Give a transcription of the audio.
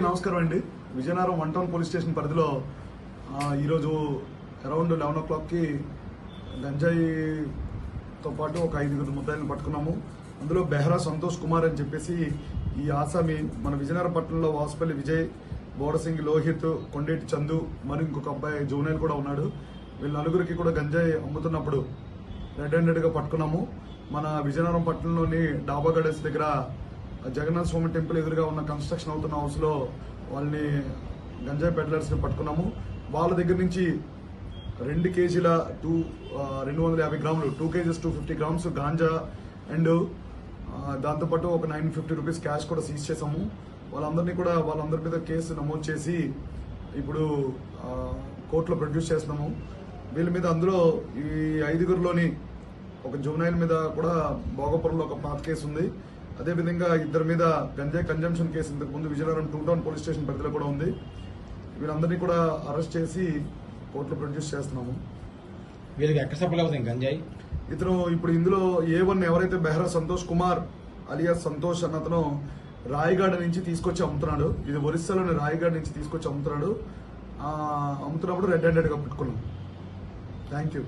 నమస్కారం అండి. Vizianagaram 1 town police station పరిధిలో ఈరోజు అరౌండ్ 11 o'clockకి గంజాయితో పాటు ఒక 5 ముద్దాయిలను పట్టుకున్నాము. అందులో బెహ్రా సంతోష్ కుమార్ అని చెప్పేసి ఈ ఆసామి మన విజయనగరం పట్టణంలో వాసుపల్లి విజయ్, బోడసింగ్ లోహిత్, కొండేటి చందు మరి ఇంకొక అబ్బాయి జోనైల్ కూడా ఉన్నాడు. వీళ్ళ నలుగురికి కూడా గంజాయి అమ్ముతున్నప్పుడు రెడ్ హ్యాండెడ్గా పట్టుకున్నాము. మన విజయనగరం పట్టణంలోని డాబా గడెస్ దగ్గర జగన్నాథ స్వామి టెంపుల్ ఎదురుగా ఉన్న కన్స్ట్రక్షన్ అవుతున్న హౌస్ లో వాళ్ళని గంజాయి పెడ్లర్స్ ని పట్టుకున్నాము. వాళ్ళ దగ్గర నుంచి 2 kg 250 grams 2 kg 250 grams ganja and దాంతోపాటు ఒక 950 rupees క్యాష్ కూడా సీజ్ చేసాము. వాళ్ళందరి మీద కేసు నమోదు చేసి ఇప్పుడు కోర్టులో ప్రొడ్యూస్ చేస్తున్నాము. వీళ్ళ మీద అందులో ఈ 5గురిలోని ఒక జువెనైల్ మీద కూడా భోగపురంలో ఒక పాత కేసు ఉంది. అదేవిధంగా 2 మీద గంజాయి కన్జంప్షన్ కేసు ఇంతకు ముందు విజయనగరం 2 టౌన్ పోలీస్ స్టేషన్ పరిధిలో కూడా ఉంది. వీళ్ళందరినీ కూడా అరెస్ట్ చేసి కోర్టులో ప్రొడ్యూస్ చేస్తున్నాము. వీళ్ళకి ఎక్కడ సప్లై అవుతుంది గంజాయి? ఇతను ఇప్పుడు ఇందులో A1 ఎవరైతే బెహ్రా సంతోష్ కుమార్ అలియాస్ సంతోష్ అన్నతను రాయగఢ నుంచి తీసుకొచ్చి అమ్ముతున్నాడు. ఇది ఒరిస్సాలోని రాయగఢ నుంచి తీసుకొచ్చి అమ్ముతున్నాడు. అమ్ముతున్నప్పుడు రెడ్ హ్యాండెడ్ గా పట్టుకున్నాం. Thank you.